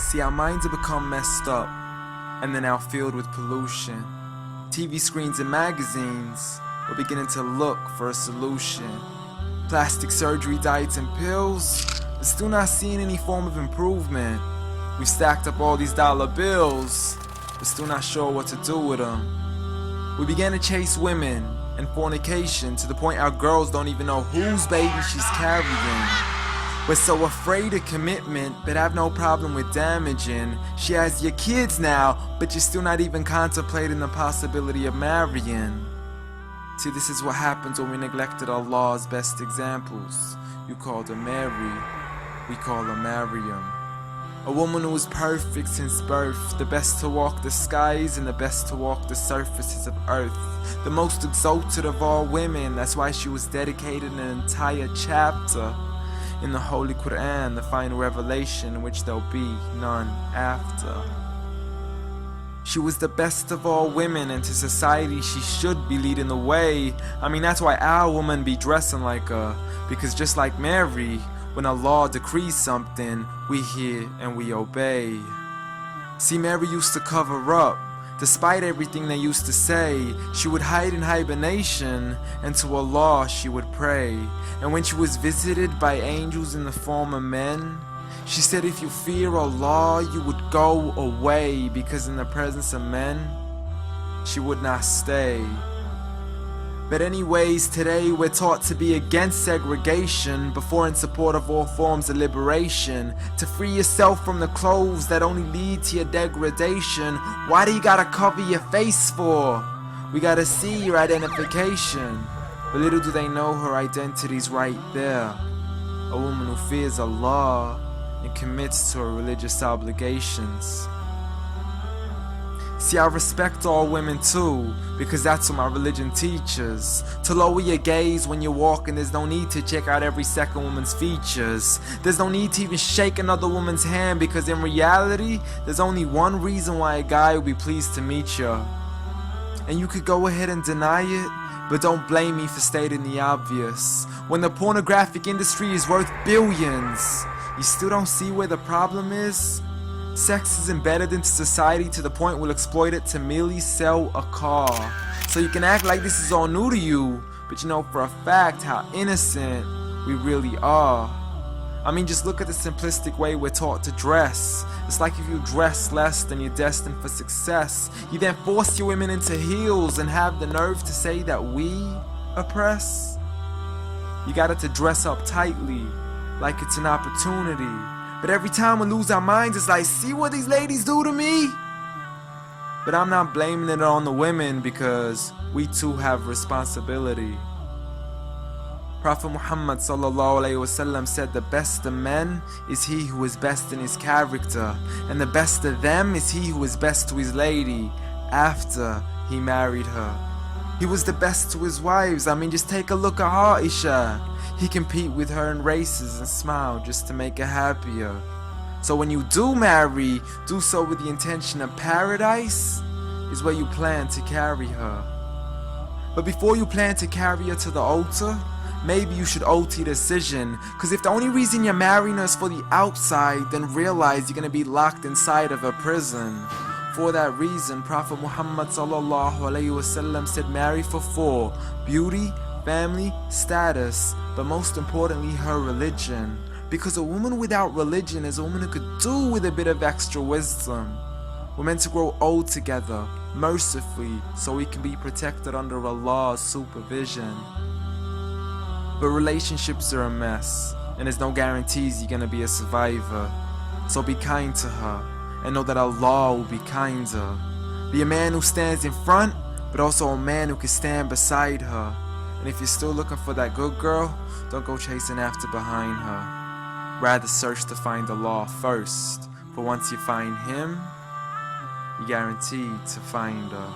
See, our minds have become messed up, and they're now filled with pollution. TV screens and magazines, we're beginning to look for a solution. Plastic surgery, diets and pills, but still not seeing any form of improvement. We've stacked up all these dollar bills, but still not sure what to do with them. We began to chase women and fornication to the point our girls don't even know whose baby she's carrying. We're so afraid of commitment, but have no problem with damaging. She has your kids now, but you're still not even contemplating the possibility of marrying. See, this is what happens when we neglected Allah's best examples. You called her Mary, we call her Maryam. A woman who was perfect since birth, the best to walk the skies and the best to walk the surfaces of earth. The most exalted of all women, that's why she was dedicated an entire chapter in the Holy Quran, the final revelation in which there'll be none after. She was the best of all women, and to society she should be leading the way. I mean, that's why our women be dressing like her, because just like Mary, when Allah decrees something, we hear and we obey. See, Mary used to cover up. Despite everything they used to say, she would hide in hibernation, and to Allah she would pray. And when she was visited by angels in the form of men, she said if you fear Allah, you would go away, because in the presence of men, she would not stay. But anyways, today we're taught to be against segregation before in support of all forms of liberation. To free yourself from the clothes that only lead to your degradation. Why do you gotta cover your face for? We gotta see your identification. But little do they know her identity's right there. A woman who fears Allah and commits to her religious obligations. See, I respect all women too, because that's what my religion teaches. To lower your gaze when you're walking, there's no need to check out every second woman's features. There's no need to even shake another woman's hand, because in reality, there's only one reason why a guy would be pleased to meet you. And you could go ahead and deny it, but don't blame me for stating the obvious. When the pornographic industry is worth billions, you still don't see where the problem is? Sex is embedded into society to the point we'll exploit it to merely sell a car. So you can act like this is all new to you, but you know for a fact how innocent we really are. I mean, just look at the simplistic way we're taught to dress. It's like if you dress less, then you're destined for success. You then force your women into heels and have the nerve to say that we oppress. You got it to dress up tightly, like it's an opportunity. But every time we lose our minds, it's like, see what these ladies do to me? But I'm not blaming it on the women, because we too have responsibility. Prophet Muhammad ﷺ said the best of men is he who is best in his character, and the best of them is he who is best to his lady after he married her. He was the best to his wives. I mean, just take a look at Aisha. He compete with her in races and smile just to make her happier. So when you do marry, do so with the intention of paradise is where you plan to carry her. But before you plan to carry her to the altar, maybe you should alter your decision. Cause if the only reason you're marrying her is for the outside, then realize you're gonna be locked inside of a prison. For that reason, Prophet Muhammad ﷺ said marry for 4: beauty, family, status, but most importantly her religion. Because a woman without religion is a woman who could do with a bit of extra wisdom. We're meant to grow old together, mercifully, so we can be protected under Allah's supervision. But relationships are a mess, and there's no guarantees you're gonna be a survivor. So be kind to her, and know that Allah will be kinder. Be a man who stands in front, but also a man who can stand beside her. And if you're still looking for that good girl, don't go chasing after behind her. Rather search to find Allah first, for once you find Him, you're guaranteed to find her.